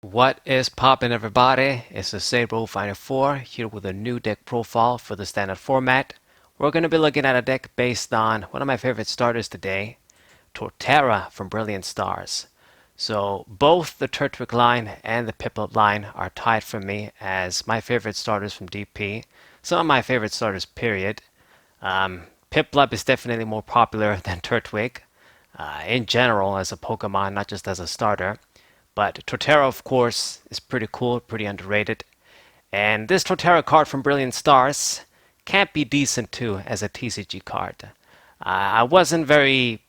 What is poppin', everybody? It's the Saber 594 here with a new deck profile for the standard format. We're going to be looking at a deck based on one of my favorite starters today, Torterra from Brilliant Stars. So both the Turtwig line and the Piplup line are tied for me as my favorite starters from DP. Some of my favorite starters, period. Piplup is definitely more popular than Turtwig in general as a Pokemon, not just as a starter. But Torterra, of course, is pretty cool, pretty underrated. And this Torterra card from Brilliant Stars can't be decent too as a TCG card. I wasn't very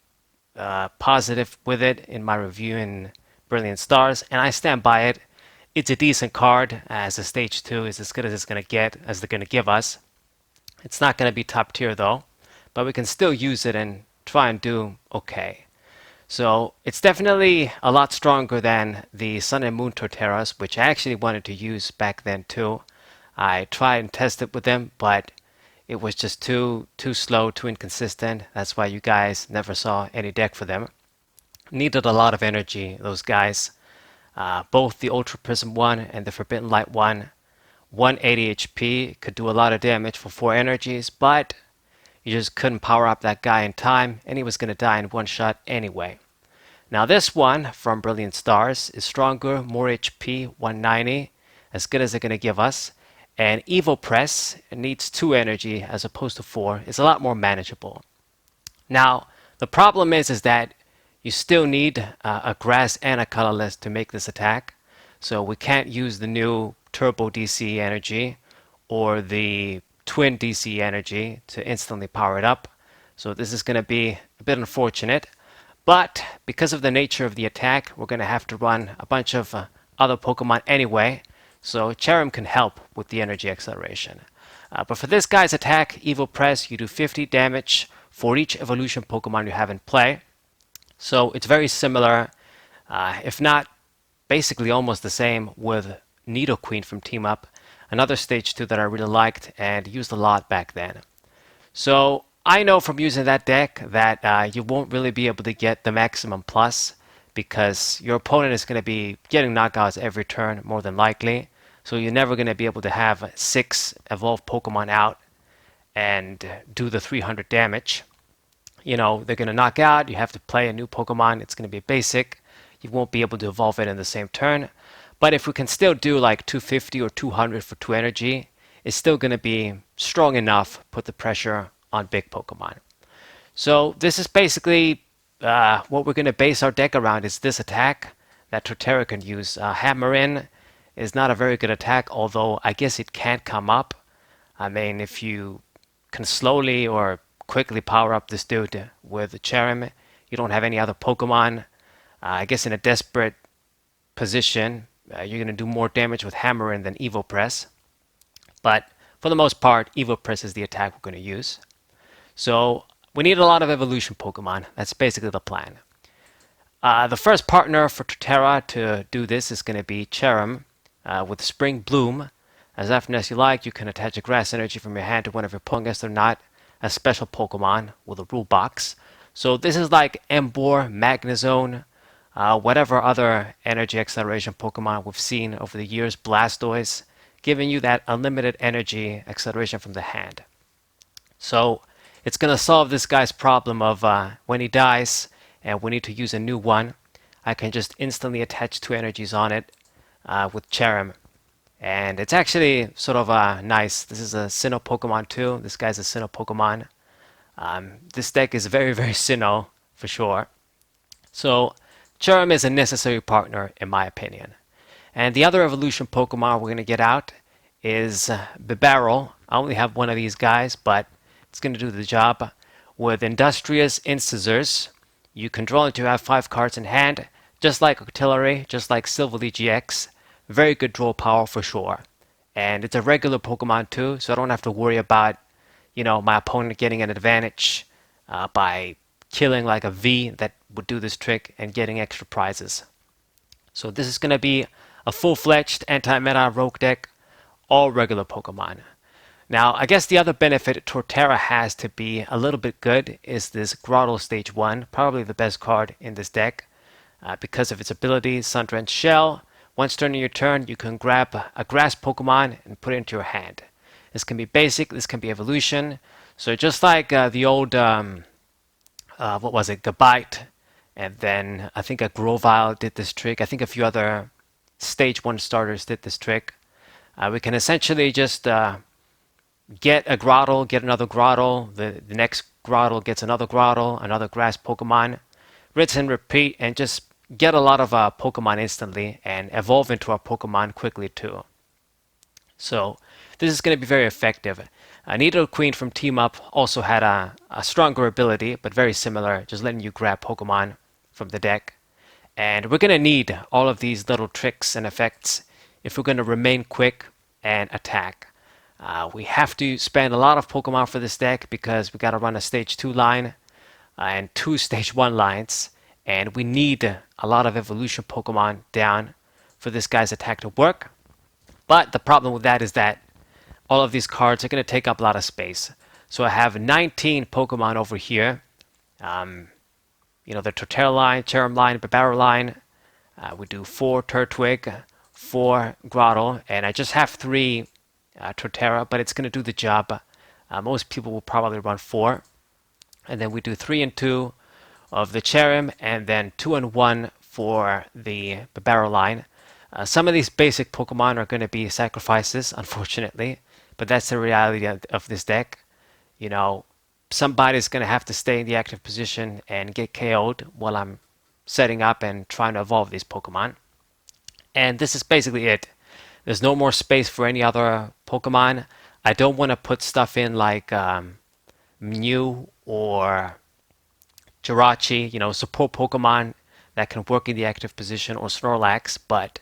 positive with it in my review in Brilliant Stars, and I stand by it. It's a decent card as a stage 2 is as good as it's going to get, as they're going to give us. It's not going to be top tier though, but we can still use it and try and do okay. So it's definitely a lot stronger than the Sun and Moon Torterras, which I actually wanted to use back then too. I tried and tested with them, but it was just too slow, too inconsistent. That's why you guys never saw any deck for them. Needed a lot of energy, those guys. Both the Ultra Prism one and the Forbidden Light one, 180 HP, could do a lot of damage for 4 energies, but you just couldn't power up that guy in time, and he was going to die in one shot anyway. Now this one from Brilliant Stars is stronger, more HP, 190, as good as they're going to give us. And Evo Press needs 2 energy as opposed to 4. It's a lot more manageable. Now the problem is that you still need a grass and a colorless to make this attack. So we can't use the new Turbo DC energy or the Twin DC energy to instantly power it up. So this is going to be a bit unfortunate. But because of the nature of the attack, we're going to have to run a bunch of other Pokemon anyway. So Cherrim can help with the energy acceleration. But for this guy's attack, Evo Press, you do 50 damage for each evolution Pokemon you have in play. So it's very similar, if not basically almost the same with Nidoqueen from Team Up, another stage 2 that I really liked and used a lot back then. So I know from using that deck that you won't really be able to get the maximum plus because your opponent is going to be getting knockouts every turn more than likely. So you're never going to be able to have 6 evolved Pokemon out and do the 300 damage. You know, they're going to knock out, you have to play a new Pokemon, it's going to be basic. You won't be able to evolve it in the same turn. But if we can still do like 250 or 200 for 2 energy, it's still going to be strong enough, put the pressure on big Pokemon. So this is basically what we're going to base our deck around is this attack that Torterra can use. Hammer In is not a very good attack, although I guess it can't come up. I mean, if you can slowly or quickly power up this dude with Cherrim, you don't have any other Pokemon. I guess in a desperate position, you're going to do more damage with Hammer In than Evo Press. But for the most part, Evo Press is the attack we're going to use. So we need a lot of evolution Pokemon. That's basically the plan. The first partner for Torterra to do this is going to be Cherrim with Spring Bloom. As often as you like, you can attach a grass energy from your hand to one of your Pokemon. They're not a special Pokemon with a rule box. So this is like Emboar, Magnezone, whatever other energy acceleration Pokemon we've seen over the years, Blastoise, giving you that unlimited energy acceleration from the hand. So it's going to solve this guy's problem of when he dies and we need to use a new one, I can just instantly attach 2 energies on it with Cherrim. And it's actually sort of nice. This is a Sinnoh Pokemon too. This guy's a Sinnoh Pokemon. This deck is very, very Sinnoh for sure. So Cherrim is a necessary partner in my opinion. And the other evolution Pokemon we're going to get out is Bibarel. I only have one of these guys, but it's going to do the job. With Industrious Incisors, you can draw until you have 5 cards in hand, just like Octillery, just like Silvally GX. Very good draw power for sure. And it's a regular Pokemon too, so I don't have to worry about, you know, my opponent getting an advantage by killing like a V that would do this trick and getting extra prizes. So this is going to be a full-fledged anti-meta rogue deck, all regular Pokemon. Now, I guess the other benefit Torterra has to be a little bit good is this Grotto Stage 1, probably the best card in this deck because of its ability, Sun-Drenched Shell, Once during your turn, you can grab a grass Pokemon and put it into your hand. This can be basic, this can be evolution. So just like the old, what was it, Gabite, and then I think a Grovyle did this trick. I think a few other Stage 1 starters did this trick. We can essentially just get a Grottle, get another Grottle, the next Grottle gets another Grottle, another grass Pokemon, rinse and repeat, and just get a lot of Pokemon instantly and evolve into our Pokemon quickly too. So this is going to be very effective. Nidoqueen from Team Up also had a stronger ability, but very similar, just letting you grab Pokemon from the deck. And we're going to need all of these little tricks and effects if we're going to remain quick and attack. We have to spend a lot of Pokemon for this deck because we got to run a Stage 2 line and 2 Stage 1 lines. And we need a lot of evolution Pokemon down for this guy's attack to work. But the problem with that is that all of these cards are going to take up a lot of space. So I have 19 Pokemon over here. The Torterra line, Cherrim line, Babaro line. We do 4 Turtwig, 4 Grottle, and I just have 3 Torterra, but it's going to do the job. Most people will probably run 4. And then we do 3 and 2 of the Cherrim, and then 2 and 1 for the Babaro line. Some of these basic Pokemon are going to be sacrifices, unfortunately, but that's the reality of this deck. Somebody's going to have to stay in the active position and get KO'd while I'm setting up and trying to evolve these Pokemon. And this is basically it. There's no more space for any other Pokemon. I don't want to put stuff in like Mew or Jirachi, support Pokemon that can work in the active position, or Snorlax, but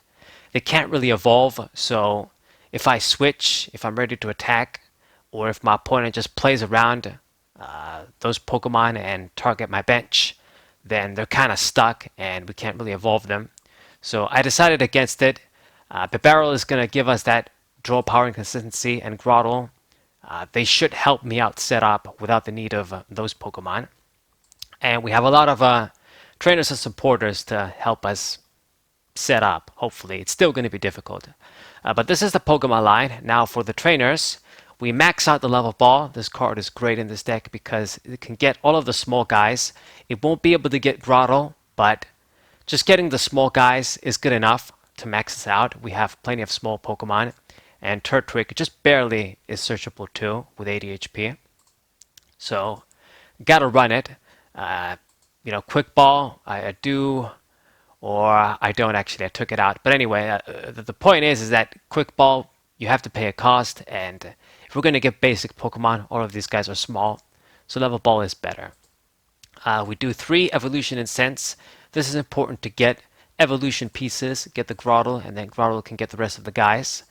they can't really evolve. So if I switch, if I'm ready to attack, or if my opponent just plays around those Pokemon and target my bench, then they're kind of stuck and we can't really evolve them. So I decided against it. Babaro is going to give us that draw power and consistency, and Grottle, they should help me out set up without the need of those Pokemon. And we have a lot of trainers and supporters to help us set up, hopefully. It's still going to be difficult. But this is the Pokemon line. Now for the trainers, we max out the level ball. This card is great in this deck because it can get all of the small guys. It won't be able to get Grottle, but just getting the small guys is good enough to max this out. We have plenty of small Pokemon, and Turtwig just barely is searchable too with 80 HP. So, gotta run it. Quick ball, I do, or I don't actually. I took it out. But anyway, the point is that quick ball, you have to pay a cost, and if we're going to get basic Pokemon, all of these guys are small, so level ball is better. We do 3 evolution and sense. This is important to get evolution pieces, get the Grottle, and then Grottle can get the rest of the guys.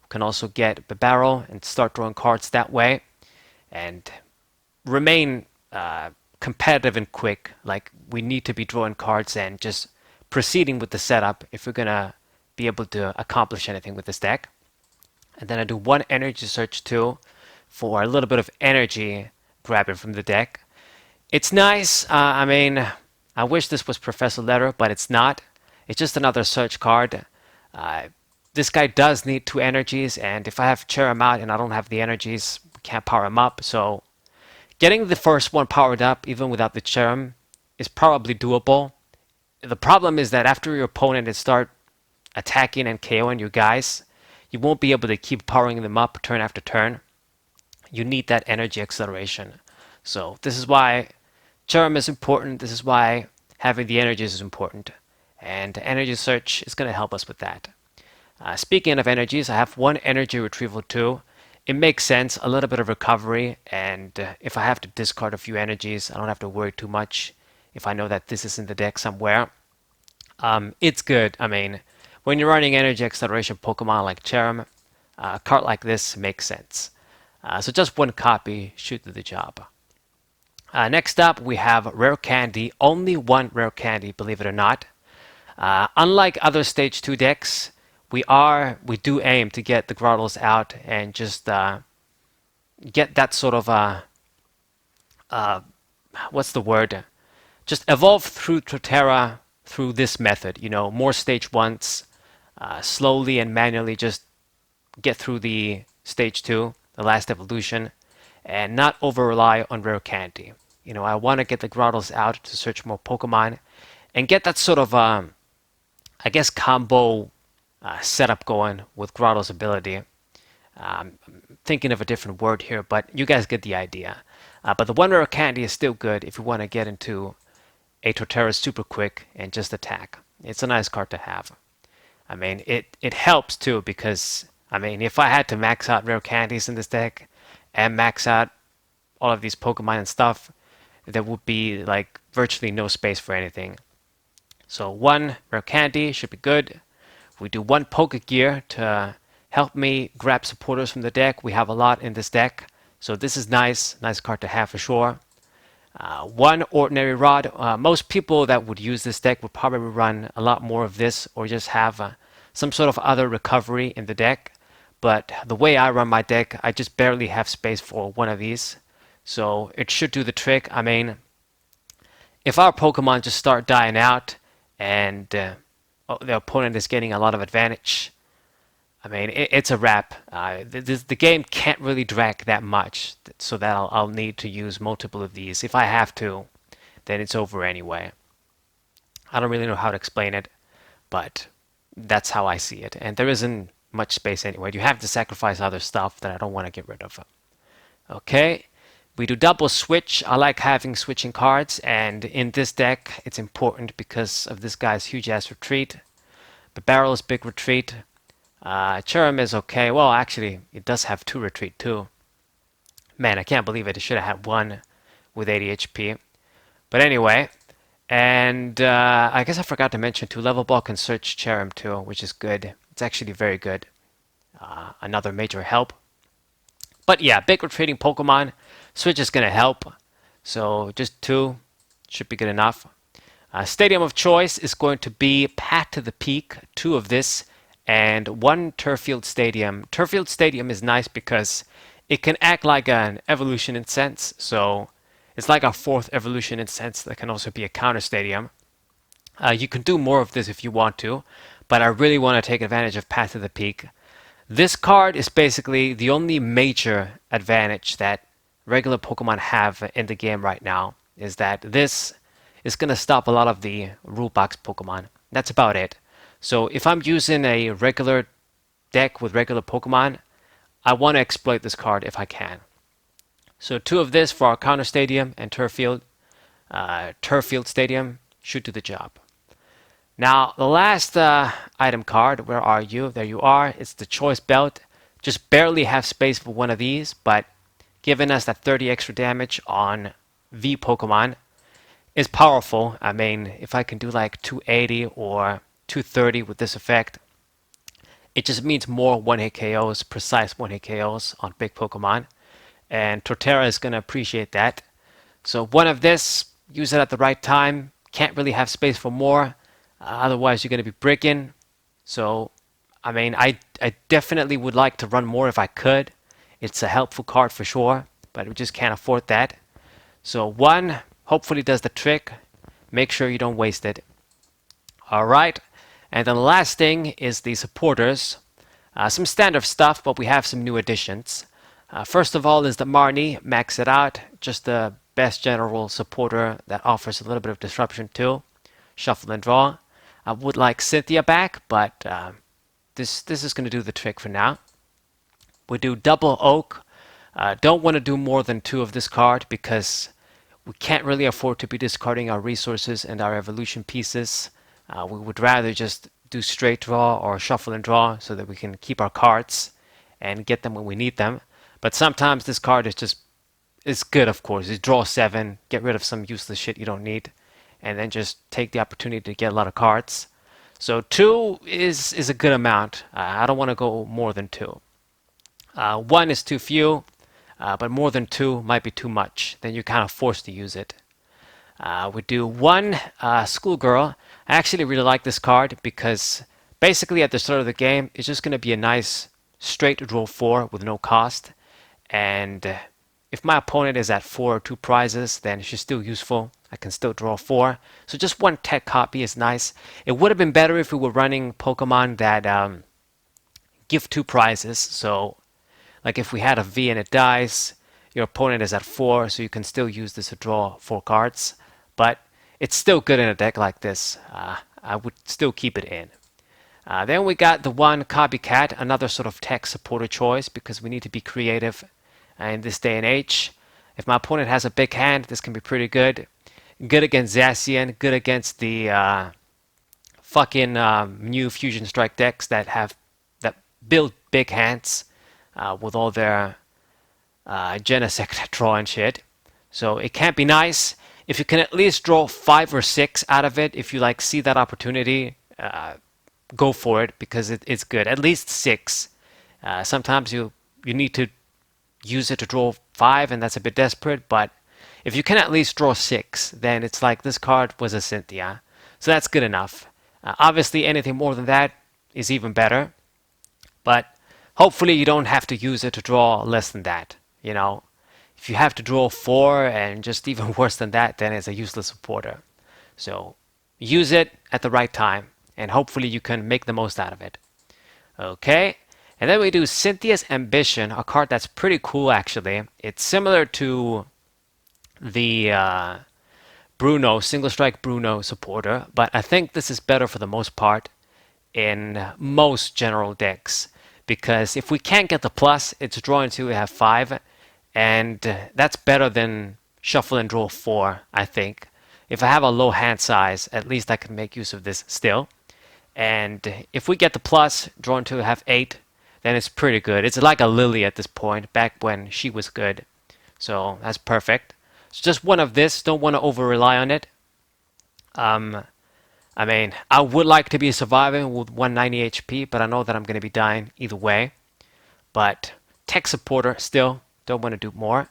We can also get Babaro and start drawing cards that way, and remain competitive and quick. Like, we need to be drawing cards and just proceeding with the setup if we're gonna be able to accomplish anything with this deck. And then I do 1 energy search too for a little bit of energy grabbing from the deck. It's nice. I wish this was Professor Letter, but it's not. It's just another search card. This guy does need 2 energies, and if I have Cherrim out and I don't have the energies, we can't power him up. So getting the first one powered up, even without the Cherrim, is probably doable. The problem is that after your opponent start attacking and KOing you guys, you won't be able to keep powering them up turn after turn. You need that energy acceleration. So this is why Cherrim is important. This is why having the energies is important. And energy search is going to help us with that. Speaking of energies, I have 1 energy retrieval too. It makes sense, a little bit of recovery, and if I have to discard a few energies, I don't have to worry too much if I know that this is in the deck somewhere. It's good. When you're running energy acceleration Pokemon like Cherrim, a card like this makes sense. So just 1 copy should do the job. Next up, we have Rare Candy. Only 1 Rare Candy, believe it or not. Unlike other Stage 2 decks, we do aim to get the Grottles out and just get that sort of what's the word? Just evolve through Torterra through this method. More Stage 1s, slowly and manually just get through the stage 2, the last evolution, and not over rely on rare candy. I want to get the Grottles out to search more Pokemon and get that sort of, I guess, combo setup going with Grottle's ability. I'm thinking of a different word here, but you guys get the idea. But the one rare candy is still good if you want to get into a Torterra super quick and just attack. It's a nice card to have. I mean, it helps too because, I mean, if I had to max out rare candies in this deck and max out all of these Pokemon and stuff, there would be like virtually no space for anything. So one rare candy should be good. We do one Pokegear to help me grab supporters from the deck. We have a lot in this deck, so this is nice card to have for sure. One ordinary rod. Most people that would use this deck would probably run a lot more of this or just have some sort of other recovery in the deck. But the way I run my deck, I just barely have space for one of these. So it should do the trick. I mean, if our Pokemon just start dying out and the opponent is getting a lot of advantage, I mean, it's a wrap. The game can't really drag that much, so that I'll need to use multiple of these. If I have to, then it's over anyway. I don't really know how to explain it, but that's how I see it. And there isn't much space anyway. You have to sacrifice other stuff that I don't want to get rid of. Okay, we do double switch. I like having switching cards, and in this deck, it's important because of this guy's huge ass retreat. The Barrel's big retreat. Cherrim is okay. Well, actually, it does have 2 retreat too. Man, I can't believe it. It should have had 1 with 80 HP. But anyway, and I guess I forgot to mention too, Level Ball can search Cherrim too, which is good. It's actually very good. Another major help. But yeah, big retreating Pokemon. Switch is going to help. So just 2 should be good enough. Stadium of choice is going to be Path to the Peak, 2 of this, and 1 Turffield Stadium. Turffield Stadium is nice because it can act like an evolution in sense, so it's like a 4th evolution in sense that can also be a counter stadium. You can do more of this if you want to, but I really want to take advantage of Path to the Peak. This card is basically the only major advantage that regular Pokemon have in the game right now, is that this is going to stop a lot of the rule box Pokemon. That's about it. So if I'm using a regular deck with regular Pokemon, I want to exploit this card if I can. So 2 of this for our counter stadium and Turffield. Turffield Stadium should do the job. Now the last item card, where are you? There you are. It's the Choice Belt. Just barely have space for one of these, but giving us that 30 extra damage on V Pokemon is powerful. I mean, if I can do like 280 or 230 with this effect, it just means more one-hit KOs, precise one-hit KOs on big Pokemon. And Torterra is going to appreciate that. So 1 of this, use it at the right time. Can't really have space for more. Otherwise, you're going to be bricking. So, I mean, I definitely would like to run more if I could. It's a helpful card for sure, but we just can't afford that. So 1 hopefully does the trick. Make sure you don't waste it. Alright, and then the last thing is the supporters. Some standard stuff, but we have some new additions. First of all is the Marnie, max it out. Just the best general supporter that offers a little bit of disruption too. Shuffle and draw. I would like Cynthia back, but this is going to do the trick for now. We do double Oak. Don't want to do more than 2 of this card because we can't really afford to be discarding our resources and our evolution pieces. We would rather just do straight draw or shuffle and draw so that we can keep our cards and get them when we need them. But sometimes this card is good, of course. It's draw 7, get rid of some useless shit you don't need, and then just take the opportunity to get a lot of cards. So 2 is a good amount. I don't want to go more than 2. 1 is too few, but more than 2 might be too much. Then you're kind of forced to use it. We do 1 Schoolgirl. I actually really like this card because basically at the start of the game, it's just going to be a nice straight draw 4 with no cost. And if my opponent is at 4 or 2 prizes, then she's still useful. I can still draw 4. So just one tech copy is nice. It would have been better if we were running Pokemon that give 2 prizes. So like if we had a V and it dies, your opponent is at 4, so you can still use this to draw 4 cards. But it's still good in a deck like this. I would still keep it in. Then we got the one Copycat, another sort of tech supporter choice because we need to be creative in this day and age. If my opponent has a big hand, this can be pretty good. Good against Zacian, good against the fucking new Fusion Strike decks that build big hands with all their Genesect draw and shit. So it can't be nice. If you can at least draw 5 or 6 out of it, if you like see that opportunity, go for it because it's good. At least 6. Sometimes you need to use it to draw 5, and that's a bit desperate. But if you can at least draw 6, then it's like this card was a Cynthia. So that's good enough. Obviously, anything more than that is even better. But hopefully, you don't have to use it to draw less than that. You know, if you have to draw 4 and just even worse than that, then it's a useless supporter. So use it at the right time, and hopefully you can make the most out of it. Okay, and then we do Cynthia's Ambition, a card that's pretty cool actually. It's similar to the Bruno, Single Strike Bruno supporter, but I think this is better for the most part in most general decks. Because if we can't get the plus, it's draw until we have 5, and that's better than shuffle and draw 4, I think. If I have a low hand size, at least I can make use of this still. And if we get the plus, draw until we have 8, then it's pretty good. It's like a Lily at this point, back when she was good. So that's perfect. So just one of this, don't want to over-rely on it. I mean, I would like to be surviving with 190 HP, but I know that I'm going to be dying either way. But tech supporter, still, don't want to do more.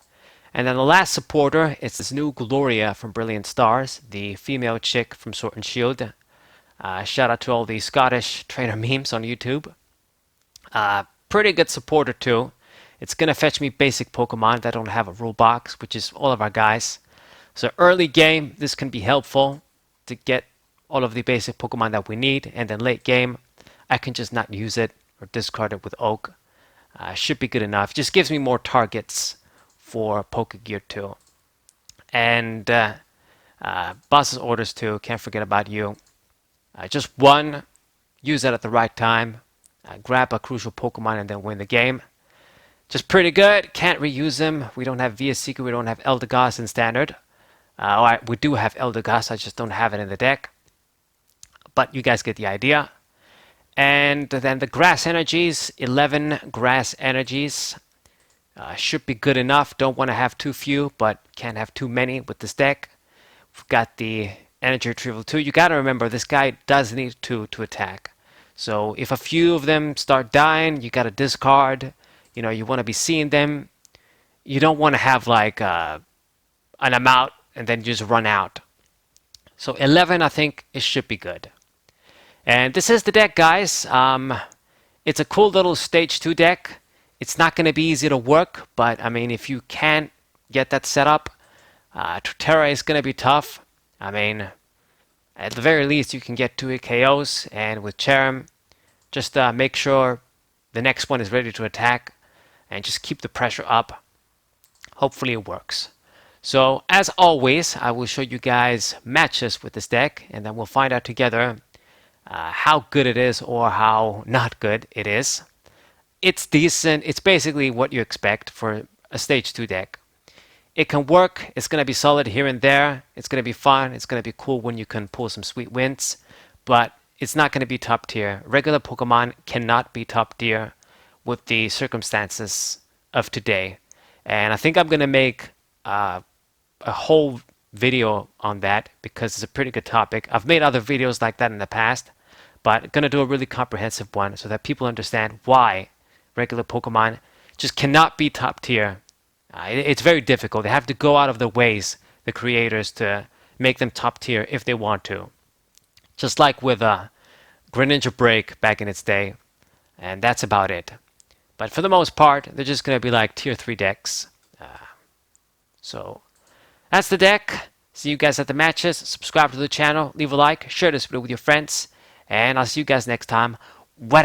And then the last supporter is this new Gloria from Brilliant Stars, the female chick from Sword and Shield. Shout out to all the Scottish trainer memes on YouTube. Pretty good supporter too. It's going to fetch me basic Pokemon that don't have a rule box, which is all of our guys. So early game, this can be helpful to get all of the basic Pokemon that we need, and then late game, I can just not use it or discard it with Oak. Should be good enough. Just gives me more targets for Pokegear too. And boss's orders too, can't forget about you. Just one, use that at the right time, grab a crucial Pokemon and then win the game. Just pretty good, can't reuse them. We don't have Via Seeker, we don't have Eldegoss in Standard. We do have Eldegoss, I just don't have it in the deck. But you guys get the idea. And then the Grass Energies, 11 Grass Energies. Should be good enough. Don't want to have too few, but can't have too many with this deck. We've got the Energy Retrieval too. You got to remember, this guy does need to attack. So if a few of them start dying, you got to discard. You know, you want to be seeing them. You don't want to have like an amount and then just run out. So 11, I think it should be good. And this is the deck, guys. It's a cool little stage 2 deck. It's not going to be easy to work, but I mean, if you can't get that set up, Torterra is going to be tough. I mean, at the very least, you can get 2 OHKOs, and with Cherrim, just make sure the next one is ready to attack, and just keep the pressure up. Hopefully it works. So, as always, I will show you guys matches with this deck, and then we'll find out together how good it is or how not good it is. It's decent. It's basically what you expect for a stage 2 deck. It can work. It's going to be solid here and there. It's going to be fun. It's going to be cool when you can pull some sweet wins. But it's not going to be top tier. Regular Pokemon cannot be top tier with the circumstances of today. And I think I'm going to make a whole video on that because it's a pretty good topic. I've made other videos like that in the past, but I'm going to do a really comprehensive one so that people understand why regular Pokemon just cannot be top tier. It's very difficult. They have to go out of their ways, the creators, to make them top tier if they want to. Just like with Greninja Break back in its day. And that's about it. But for the most part, they're just going to be like tier 3 decks. So that's the deck. See you guys at the matches. Subscribe to the channel, leave a like, share this video with your friends, and I'll see you guys next time. What